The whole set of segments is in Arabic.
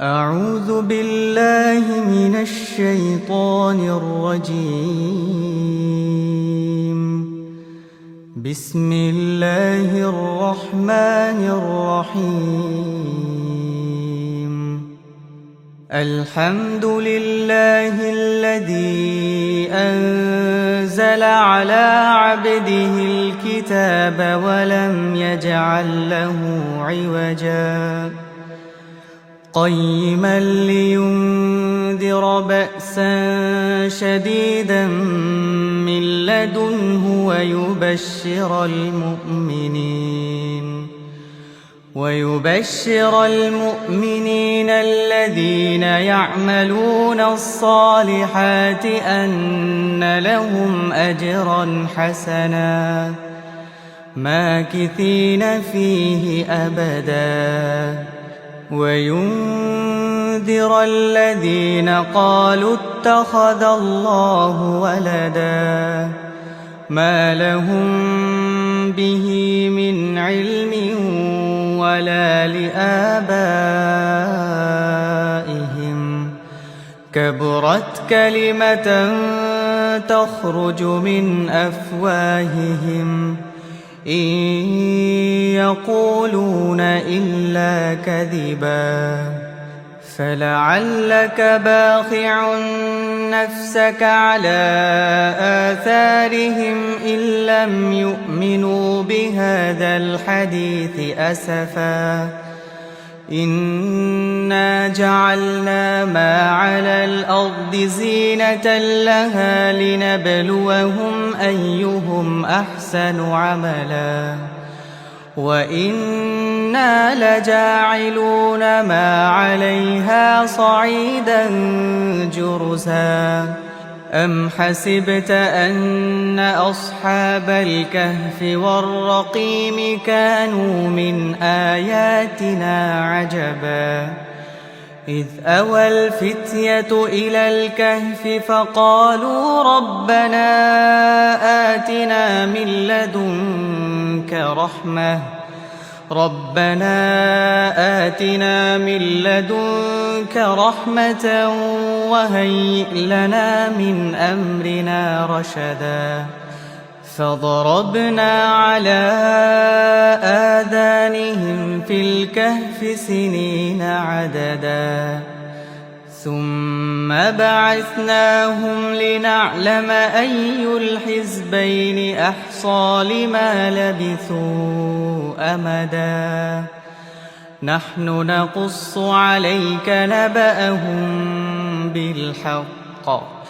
أعوذ بالله من الشيطان الرجيم. بسم الله الرحمن الرحيم. الحمد لله الذي أنزل على عبده الكتاب ولم يجعل له عوجا قيما لينذر بأسا شديدا من لدنه ويبشر المؤمنين الذين يعملون الصالحات أن لهم أجرا حسنا ماكثين فيه أبدا وينذر الذين قالوا اتخذ الله ولدا ما لهم به من علم ولا لآبائهم كبرت كلمة تخرج من أفواههم إن يقولون إلا كذبا فلعلك باخع نفسك على آثارهم إن لم يؤمنوا بهذا الحديث أسفا إنا جعلنا ما على الأرض زينة لها لنبلوهم أيهم أحسن عملا وإنا لجاعلون ما عليها صعيدا جرزا أم حسبت أن أصحاب الكهف والرقيم كانوا من آياتنا عجبا إذ أوى الفتية إلى الكهف فقالوا ربنا آتنا من لدنك رحمة وهيئ لنا من أمرنا رشدا فضربنا على آذانهم في الكهف سنين عددا ثم بعثناهم لنعلم أي الحزبين أحصى لما لبثوا أمدا نحن نقص عليك نبأهم بالحق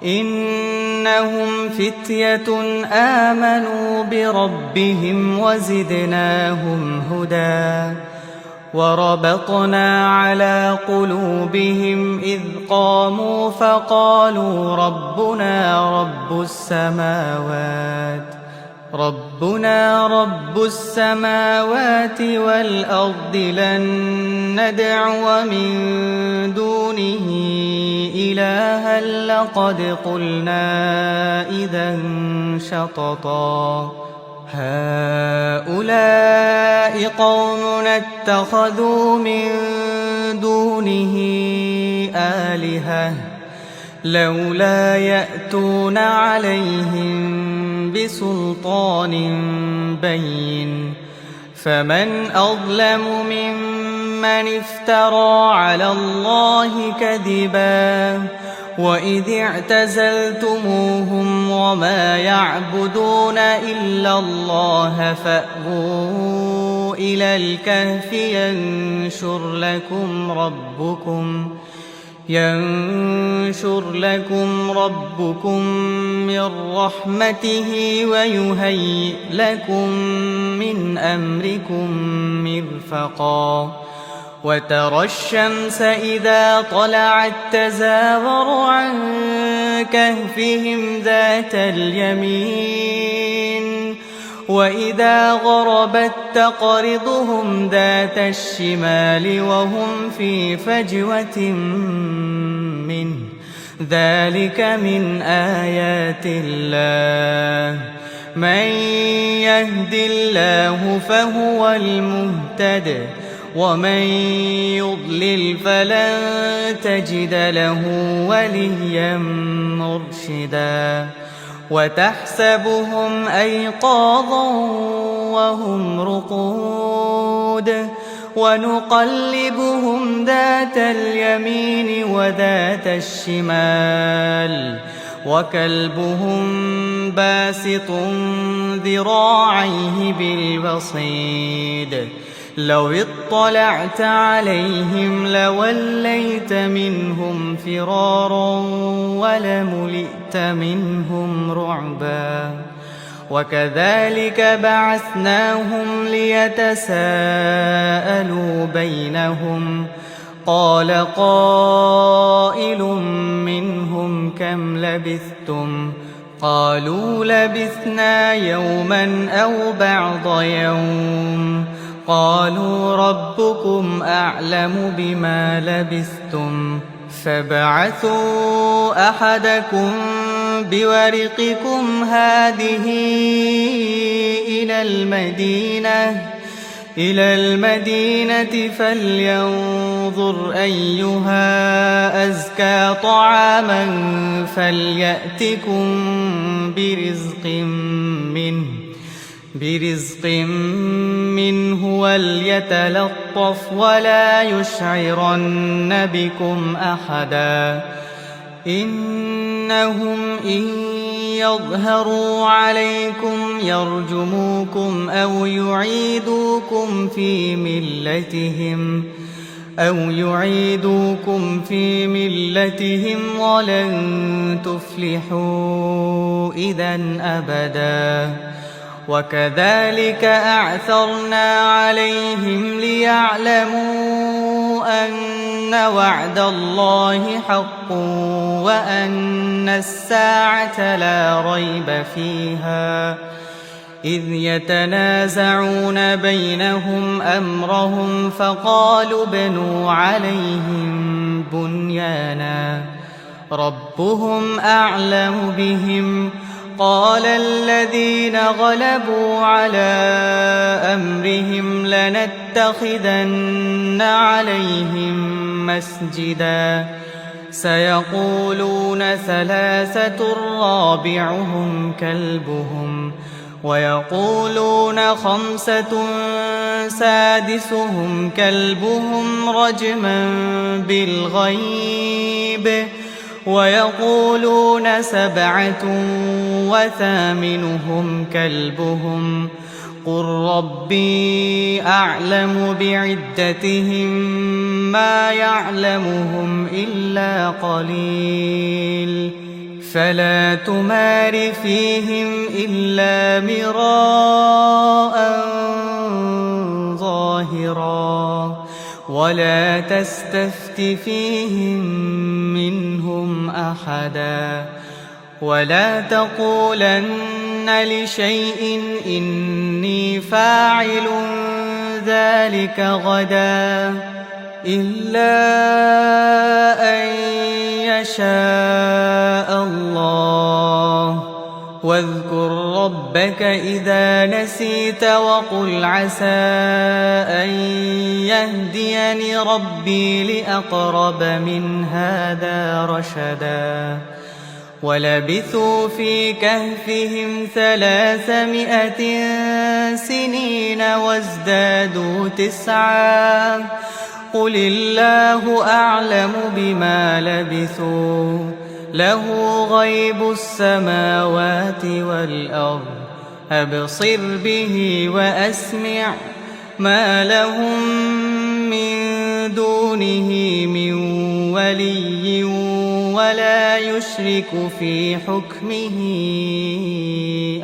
إنهم فتية آمنوا بربهم وزدناهم هدى وربطنا على قلوبهم إذ قاموا فقالوا ربنا رب السماوات والأرض لن ندعو من دونه إلها لقد قلنا إذا شططا هؤلاء قومنا اتخذوا من دونه آلهة لولا يأتون عليهم بسلطان بين فمن أظلم ممن افترى على الله كذبا وإذ اعتزلتموهم وما يعبدون إلا الله فأووا إلى الكهف ينشر لكم ربكم من رحمته ويهيئ لكم من أمركم مرفقا وترى الشمس إذا طلعت تزاور عن كهفهم ذات اليمين وإذا غربت تقرضهم ذات الشمال وهم في فجوة منه ذلك من آيات الله من يهد الله فهو المهتد ومن يضلل فلن تجد له وليا مرشدا وتحسبهم أيقاظا وهم رقود ونقلبهم ذات اليمين وذات الشمال وكلبهم باسط ذراعيه بالوصيد لو اطلعت عليهم لوليت منهم فرارا ولملئت منهم رعبا وكذلك بعثناهم ليتساءلوا بينهم قال قائل منهم كم لبثتم قالوا لبثنا يوما أو بعض يوم قالوا ربكم أعلم بما لبثتم فابعثوا أحدكم بورقكم هذه إلى المدينة فلينظر أيها أزكى طعاما فليأتكم برزق منه وليتلطف ولا يشعرن بكم أحدا إنهم إن يظهروا عليكم يرجموكم أو يعيدوكم في ملتهم ولن تفلحوا إذا أبدا وكذلك أعثرنا عليهم ليعلموا أن وعد الله حق وأن الساعة لا ريب فيها إذ يتنازعون بينهم أمرهم فقالوا ابنوا عليهم بنيانا ربهم أعلم بهم قال الذين غلبوا على أمرهم لنتخذن عليهم مسجدا سيقولون ثلاثة رابعهم كلبهم ويقولون خمسة سادسهم كلبهم رجما بالغيب ويقولون سبعة وثامنهم كلبهم قل ربي أعلم بعدتهم ما يعلمهم إلا قليل فلا تمار فيهم إلا مراء ظاهرا ولا تستفت فيهم منهم أحدا ولا تقولن لشيء إني فاعل ذلك غدا إلا أن يشاء الله واذكر ربك إذا نسيت وقل عسى أن يهديني ربي لأقرب من هذا رشدا ولبثوا في كهفهم 300 سنين وازدادوا 9 قل الله أعلم بما لبثوا له غيب السماوات والأرض أبصر به وأسمع ما لهم من دونه من ولي ولا يشرك في حكمه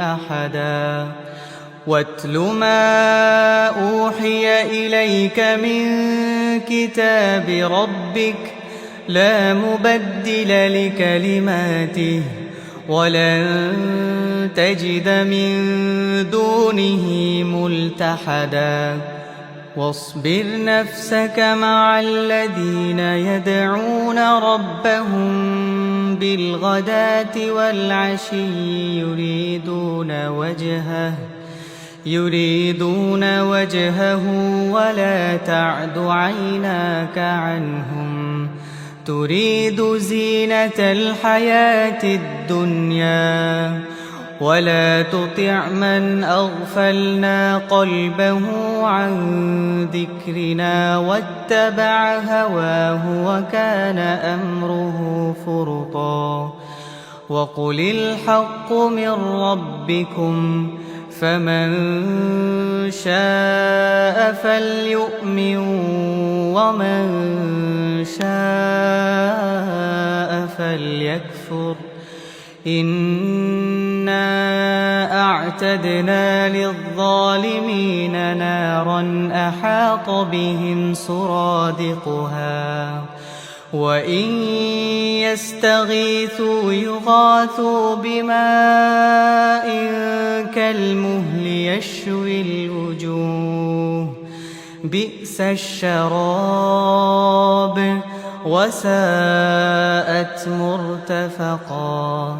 أحدا واتل ما أوحي إليك من كتاب ربك لا مبدل لكلماته ولن تجد من دونه ملتحدا واصبر نفسك مع الذين يدعون ربهم بالغداة والعشي يريدون وجهه يريدون وجهه ولا تعد عيناك عنهم تريد زينة الحياة الدنيا ولا تطع من أغفلنا قلبه عن ذكرنا واتبع هواه وكان أمره فرطا وقل الحق من ربكم فمن شاء فليؤمن ومن شاء فليكفر إنا أعتدنا للظالمين نارا أحاط بهم سرادقها وإن يستغيثوا يغاثوا بماء كالمهل يشوي الوجوه بئس الشراب وساءت مرتفقا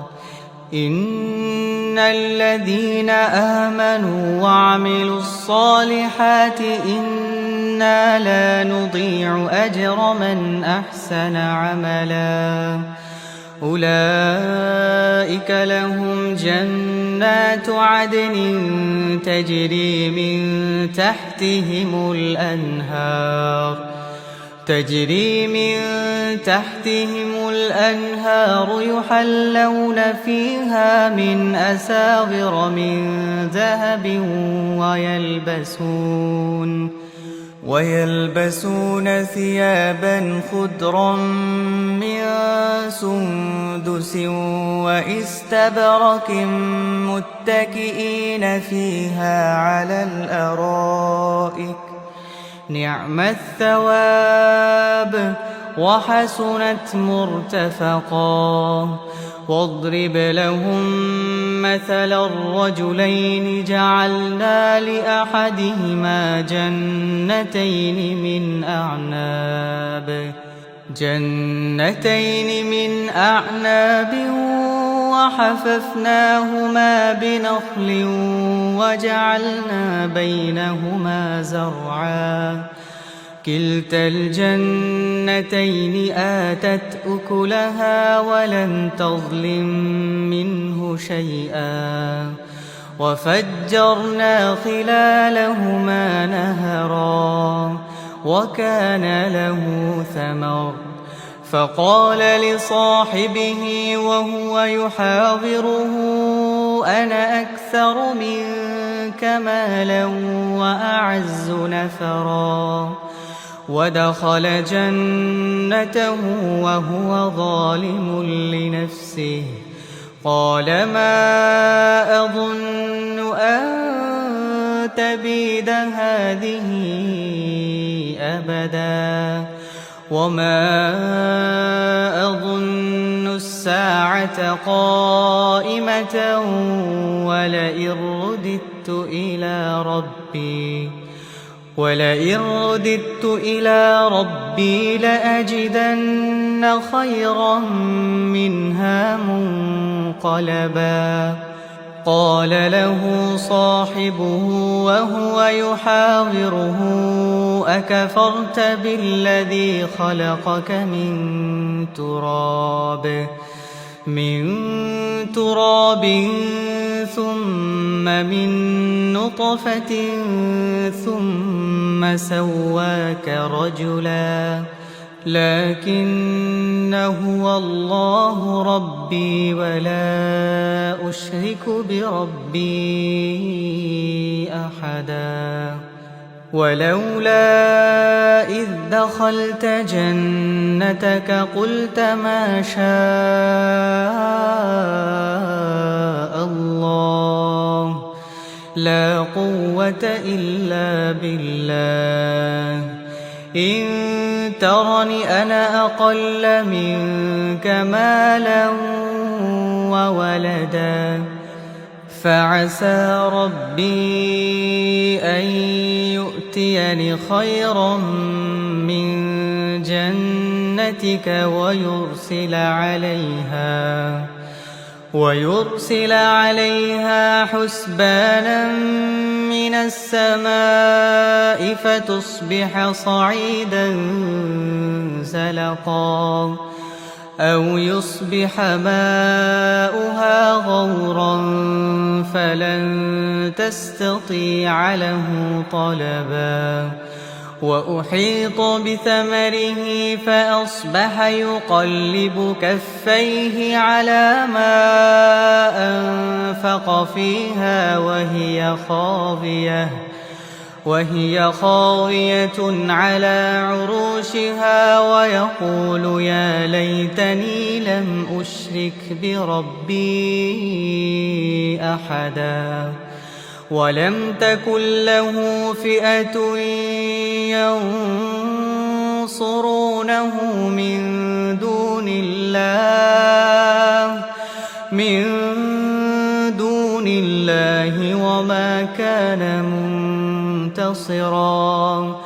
إن الذين آمنوا وعملوا الصالحات إنا لا نضيع أجر من أحسن عملا أولئك لهم جنات عدن تجري من تحتهم الأنهار يحلون فيها من أساور من ذهب ويلبسون ثيابا خضرا من سندس وإستبرق متكئين فيها على الأرائك نعم الثواب وحسنت مرتفقا واضرب لهم مثل الرجلين جعلنا لأحدهما جنتين من أعناب وحففناهما بنخل وجعلنا بينهما زرعا كلتا الجنتين آتت أكلها ولم تظلم منه شيئا وفجرنا خلالهما نهرا وكان له ثمر فقال لصاحبه وهو يحاوره أنا أكثر منك مالا وأعز نفرا ودخل جنته وهو ظالم لنفسه قال ما أظن أن تبيد هذه أبدا وما أظن الساعة قائمة ولئن رددت إلى ربي لأجدن خيرا منها منقلبا قال له صاحبه وهو يحاوره أكفرت بالذي خلقك من تراب ثم من نطفة ثم سواك رجلا لكن هو الله ربي ولا أشرك بربي أحدا ولولا إذ دخلت جنتك قلت ما شاء الله لا قوة إلا بالله إن ترني أنا أقل منك مالا وولدا فعسى ربي أن يؤتيني خيرا من جنتك ويرسل عليها حسبانا من السماء فتصبح صعيدا زلقا أو يصبح ماؤها غورا فلن تستطيع له طلبا وأحيط بثمره فأصبح يقلب كفيه على ما أنفق فيها وهي خاوية على عروشها ويقول يا ليتني لم أشرك بربي أحدا ولم تكن له فئة ينصرونه من دون الله وما كان منتصرا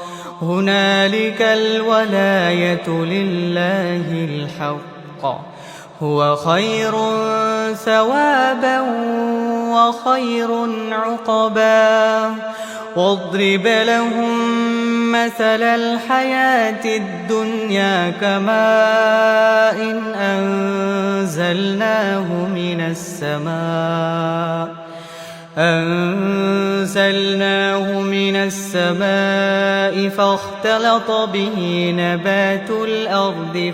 هنالك الولاية لله الحق هو خير ثوابا وخير عقبا واضرب لهم مثل الحياة الدنيا كماء أنزلناه من السماء فاختلط به نبات الأرض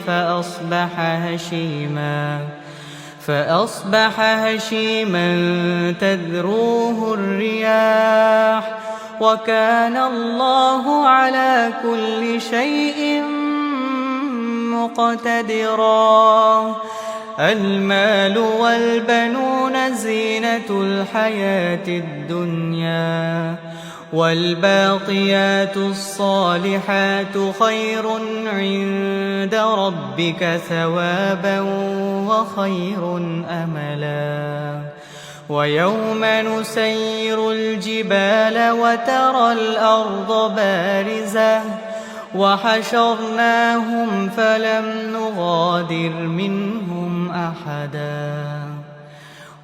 فأصبح هشيما تذروه الرياح وكان الله على كل شيء مقتدرا المال والبنون زينة الحياة الدنيا والباقيات الصالحات خير عند ربك ثوابا وخير أملا ويوم نسير الجبال وترى الأرض بارزة وحشرناهم فلم نغادر منهم أحدا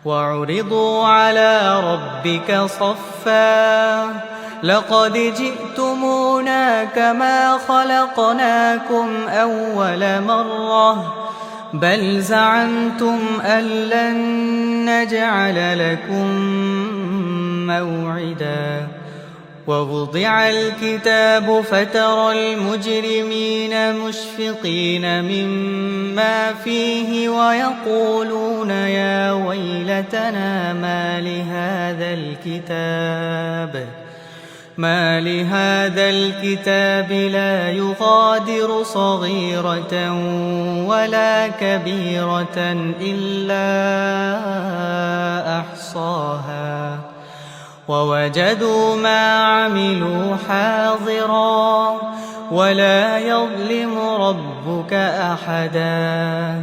وعرضوا على ربك صفا لقد جئتمونا كما خلقناكم أول مرة بل زعمتم أن لن نجعل لكم موعدا ووضع الكتاب فترى المجرمين مشفقين مما فيه ويقولون يا ويلتنا ما لهذا الكتاب لا يغادر صغيرة ولا كبيرة إلا أحصاها ووجدوا ما عملوا حاضرا ولا يظلم ربك أحدا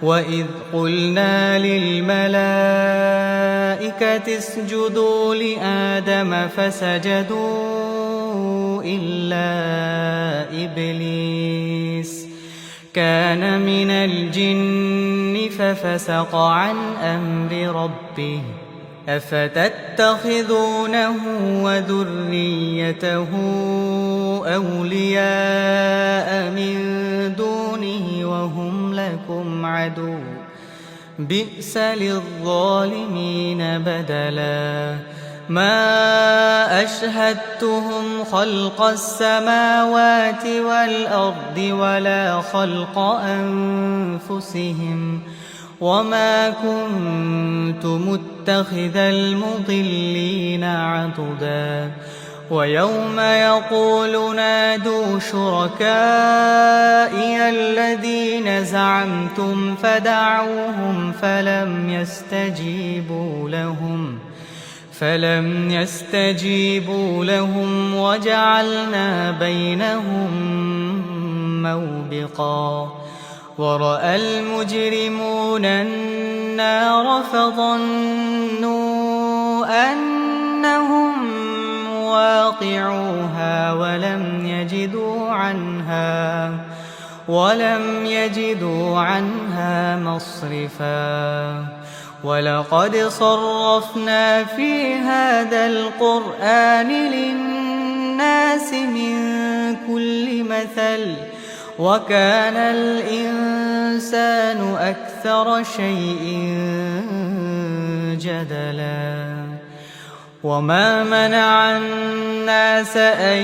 وإذ قلنا للملائكة اسجدوا لآدم فسجدوا إلا إبليس كان من الجن ففسق عن أمر ربه أفتتخذونه وذريته أولياء من دونه وهم لكم عدو بئس للظالمين بدلا ما أشهدتهم خلق السماوات والأرض ولا خلق أنفسهم وما كنت متخذ المضلين عضدا ويوم يقول نادوا شركائي الذين زعمتم فدعوهم فلم يستجيبوا لهم وجعلنا بينهم موبقا ورأى المجرمون النار فظنوا أنهم مواقعوها ولم يجدوا عنها مصرفا ولقد صرفنا في هذا القرآن للناس من كل مثل وكان الإنسان أكثر شيء جدلا وما منع الناس أن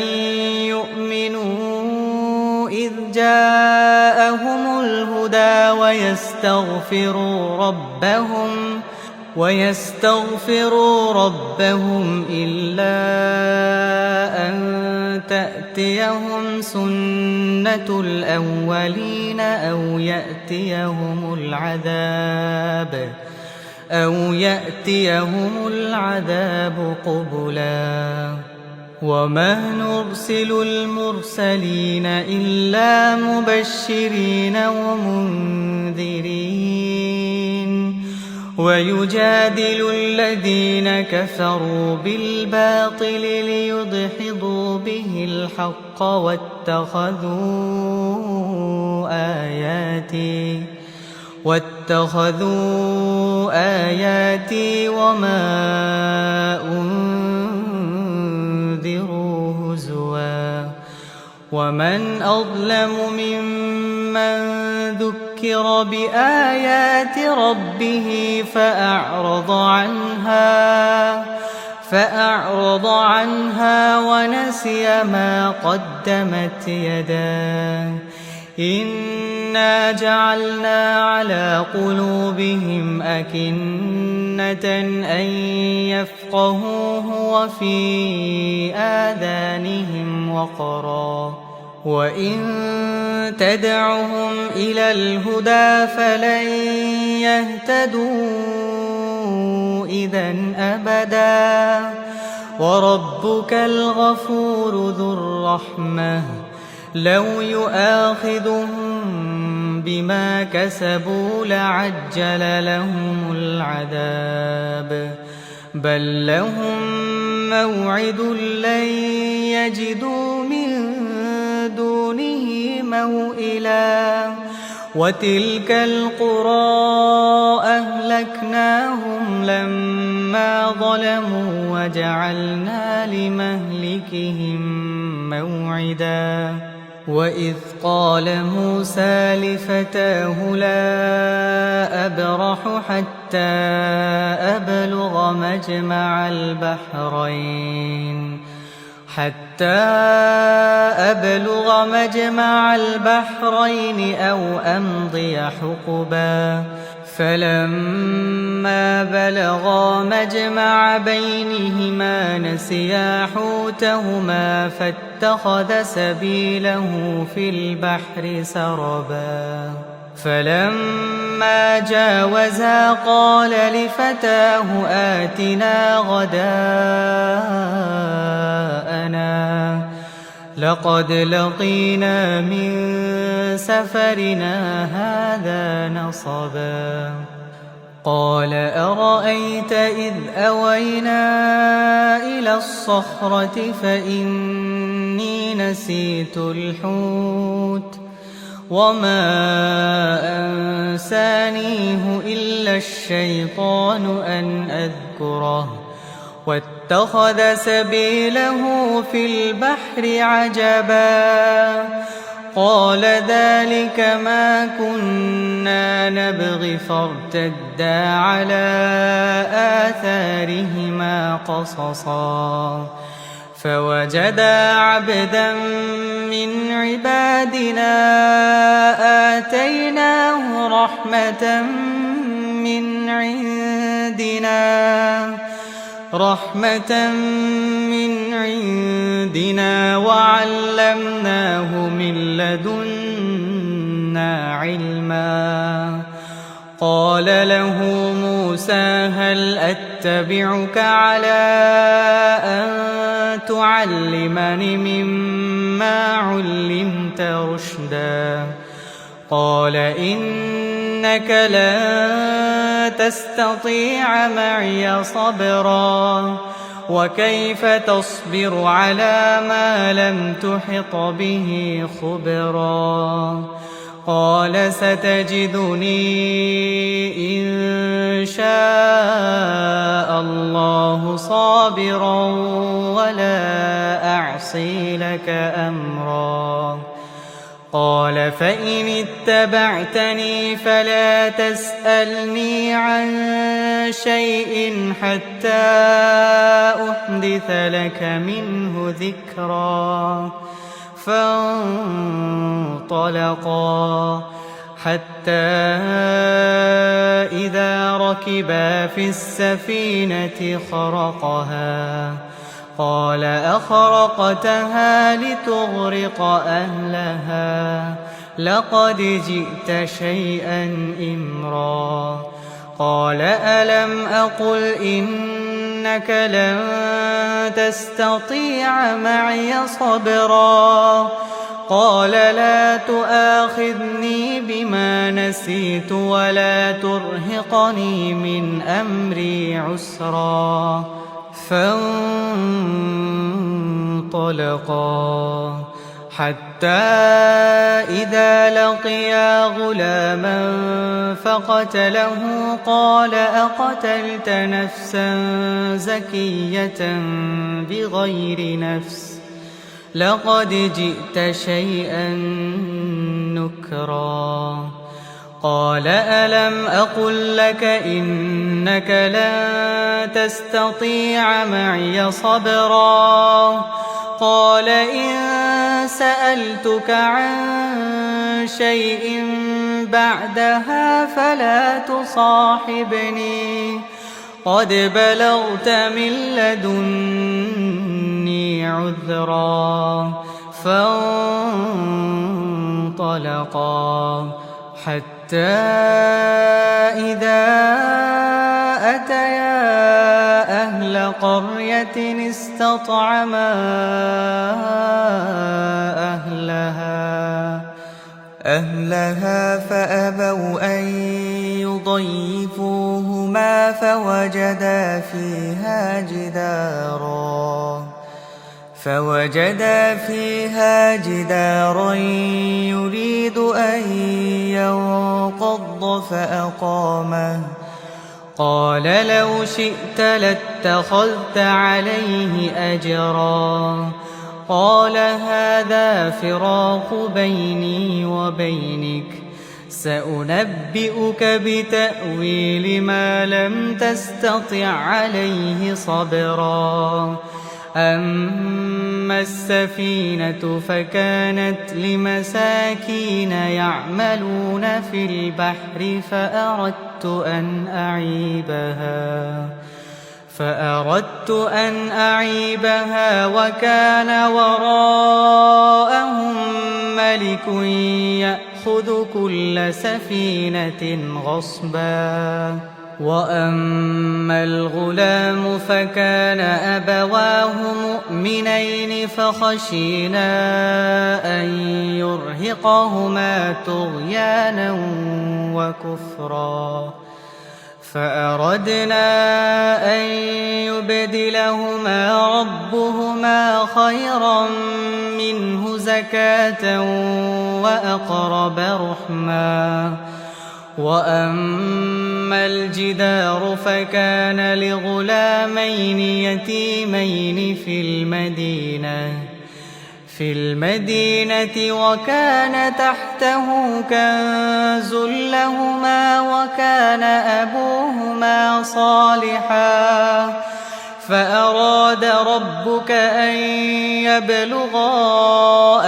يؤمنوا إذ جاءهم الهدى ويستغفروا ربهم إلا أن تأتيهم سنة الأولين أو يأتيهم العذاب قبلا وما نرسل المرسلين إلا مبشرين ومنذرين ويجادل الذين كفروا بالباطل ليدحضوا به الحق واتخذوا آياتي وما أنذروا هزوا ومن أظلم ممن ذكر بآيات ربه فأعرض عنها ونسي ما قدمت يداه إنا جعلنا على قلوبهم أكنة أن يفقهوه وفي آذانهم وقرا وإن تدعهم إلى الهدى فلن يهتدوا إذن أبدا وربك الغفور ذو الرحمة لو يؤاخذهم بما كسبوا لعجل لهم العذاب بل لهم موعد لن يجدوا من دونه موئلا وتلك القرى أهلكناهم لما ظلموا وجعلنا لمهلكهم موعدا وإذ قال موسى لفتاه لا أبرح حتى أبلغ مجمع البحرين أو أمضي حقبا فلما بلغا مجمع بينهما نسيا حوتهما فاتخذ سبيله في البحر سربا فلما جاوزا قال لفتاه آتنا غداءنا لقد لقينا من سفرنا هذا نصبا قال أرأيت إذ أوينا إلى الصخرة فإني نسيت الحوت وما أنسانيه إلا الشيطان أن أذكره واتخذ سبيله في البحر عجبا قال ذلك ما كنا نبغي فارتدا على آثارهما قصصا فوجدا عبدا من عبادنا آتيناه رحمة من عندنا وعلمناه من لدنا علما قال له موسى هل أتبعك على أن تعلمني مما علمت رشدا قال إنك لن تستطيع معي صبرا وكيف تصبر على ما لم تحط به خبرا قال ستجدني إن شاء الله صابرا ولا أعصي لك أمرا قال فإن اتبعتني فلا تسألني عن شيء حتى أحدث لك منه ذكرا فانطلقا حتى إذا ركبا في السفينة خرقها قال أخرقتها لتغرق أهلها لقد جئت شيئا إمرا قال ألم أقل إنك لن تستطيع معي صبرا قال لا تؤاخذني بما نسيت ولا ترهقني من أمري عسرا فانطلقا حتى إذا لقيا غلاما فقتله قال أقتلت نفسا زكية بغير نفس لقد جئت شيئا نكرا قال ألم أقل لك إنك لن تستطيع معي صبرا قال إن سألتك عن شيء بعدها فلا تصاحبني قد بلغت من لدني عذرا فانطلقا حتى إذا أتيا أهل قرية استطعما أهلها فأبوا أن يضيفوهما فوجدا فيها جدارا يريد أن ينقض فأقامه قال لو شئت لاتخذت عليه أجرا قال هذا فراق بيني وبينك سأنبئك بتأويل ما لم تستطع عليه صبرا أما السفينة فكانت لمساكين يعملون في البحر فأردت أن أعيبها وكان وراءهم ملك يأخذ كل سفينة غصبا وأما الغلام فكان أبواه مؤمنين فخشينا أن يرهقهما طغيانا وكفرا فأردنا أن يبدلهما ربهما خيرا منه زكاة وأقرب رحما وأما الجدار فكان لغلامين يتيمين في المدينة وكان تحته كنز لهما وكان أبوهما صالحا فأراد ربك أن يبلغا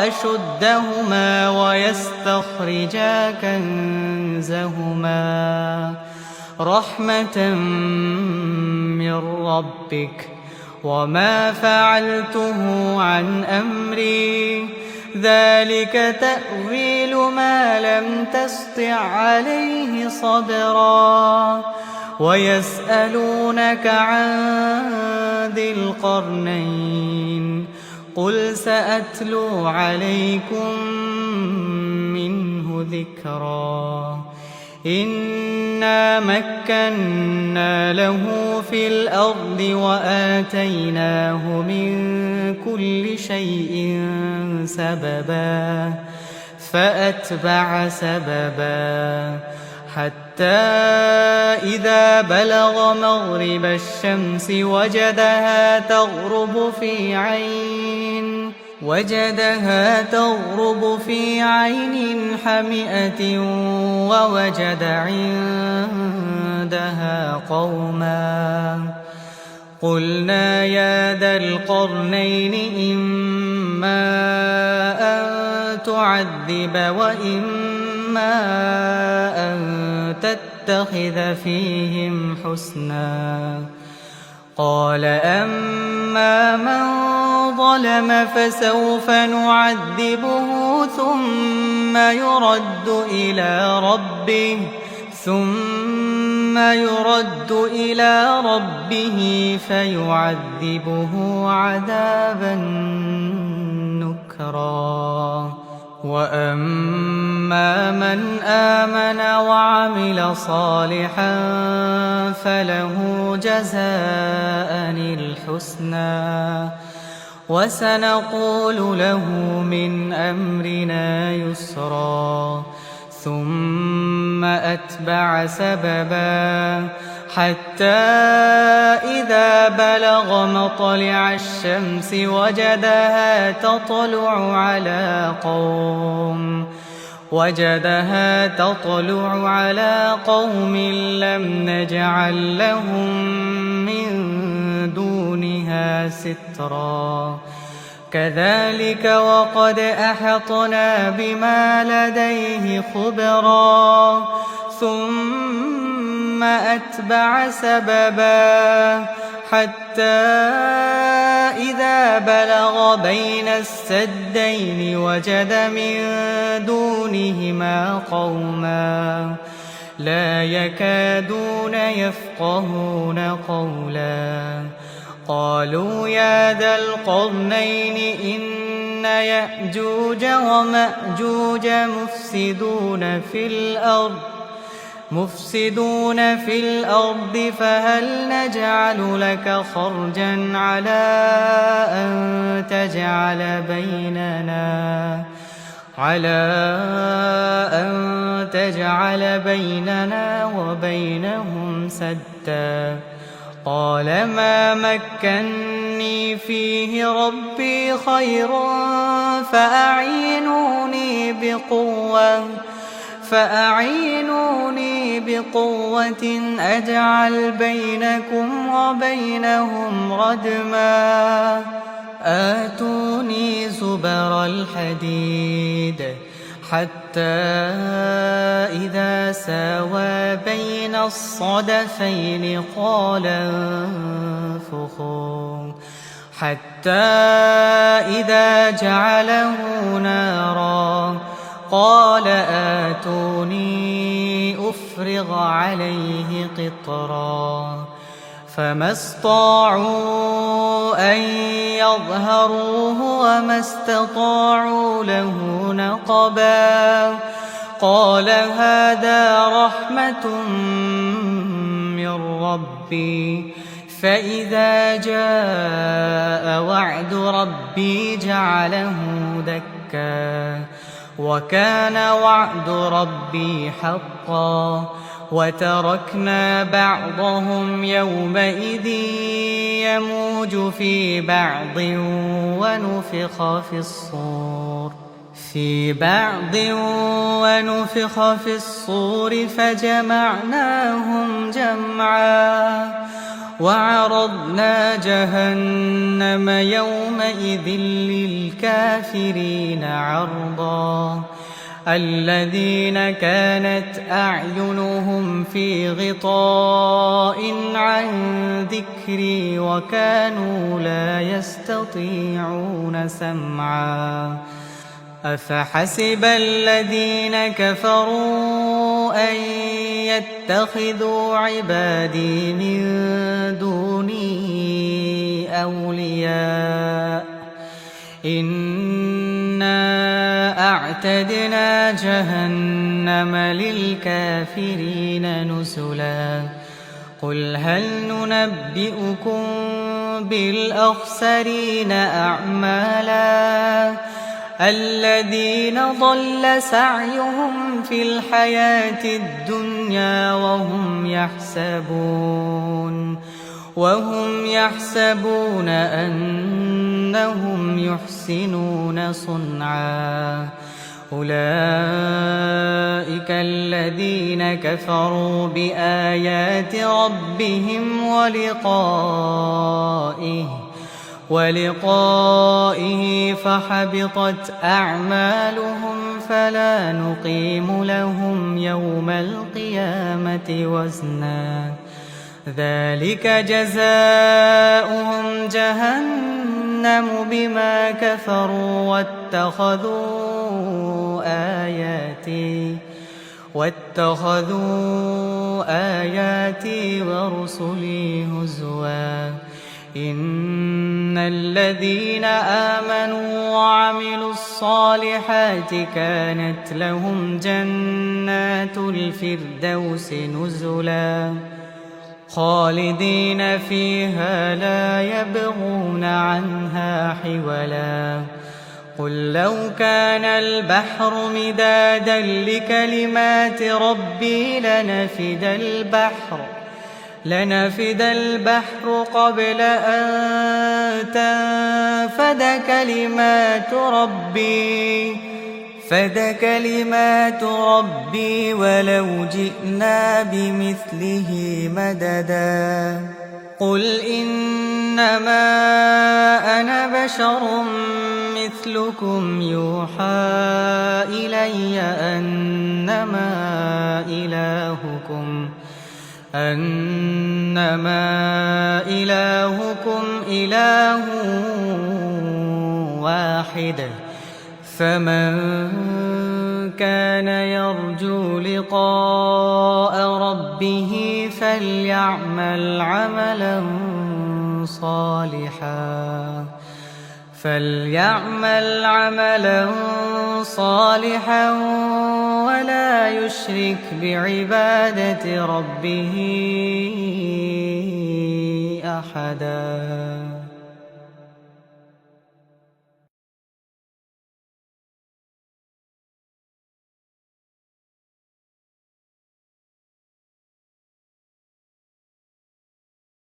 أشدهما ويستخرجا كنزهما رحمة من ربك وما فعلته عن أمري ذلك تأويل ما لم تسطع عليه صبرا ويسألونك عن ذي القرنين قل سأتلو عليكم منه ذكرا إنا مكنا له في الأرض وآتيناه من كل شيء سببا فأتبع سببا حتى إذا بلغ مغرب الشمس وجدها تغرب في عين حمئة ووجد عندها قوما قلنا يا ذا القرنين إما أن تعذب وإما أن تتخذ فيهم حسنا قال أما من ظلم فسوف نعذبه ثم يرد إلى ربه فيعذبه عذابا نكرا وأما من آمن وعمل صالحا فله جزاء الحسنى وسنقول له من أمرنا يسرا ثم أتبع سببا حتى إذا بلغ مطلع الشمس وجدها تطلع على قوم لم نجعل لهم من دونها سترا كذلك وقد أحطنا بما لديه خبرا ثم أتبع سببا حتى إذا بلغ بين السدين وجد من دونهما قوما لا يكادون يفقهون قولا قالوا يا ذا القرنين إن يأجوج ومأجوج مفسدون في الأرض فهل نجعل لك خرجا على أن تجعل بيننا وبينهم سدا قال ما مكني فيه ربي خير فأعينوني بقوة أجعل بينكم وبينهم ردما آتوني زبر الحديد حتى إذا ساوى بين الصدفين قال انفخوا حتى إذا جعله نارا قال آتوني أفرغ عليه قطرا فما استطاعوا أن يظهروه وما استطاعوا له نقبا قال هذا رحمة من ربي فإذا جاء وعد ربي جعله دكا وكان وعد ربي حقا وتركنا بعضهم يومئذ يموج في بعض ونفخ في الصور فجمعناهم جمعا وعرضنا جهنم يومئذ للكافرين عرضا الذين كانت أعينهم في غطاء عن ذكري وكانوا لا يستطيعون سمعا أفحسب الذين كفروا أن يتخذوا عبادي من دوني أولياء إنا أعتدنا جهنم للكافرين نزلا قل هل ننبئكم بالأخسرين أعمالا الذين ضل سعيهم في الحياة الدنيا وهم يحسبون أنهم يحسنون صنعا أولئك الذين كفروا بآيات ربهم ولقائه فحبطت أعمالهم فلا نقيم لهم يوم القيامة وزنا ذلك جزاؤهم جهنم بما كفروا واتخذوا آياتي ورسلي هزوا إن الذين آمنوا وعملوا الصالحات كانت لهم جنات الفردوس نزلا خالدين فيها لا يبغون عنها حولا قل لو كان البحر مدادا لكلمات ربي لنفد البحر قبل أن تنفد كلمات ربي ولو جئنا بمثله مددا قل إنما أنا بشر مثلكم يوحى إلي أنما إلهكم إله واحد فمن كان يرجو لقاء ربه فليعمل عملا صالحا ولا يشرك بعبادة ربه أحدا.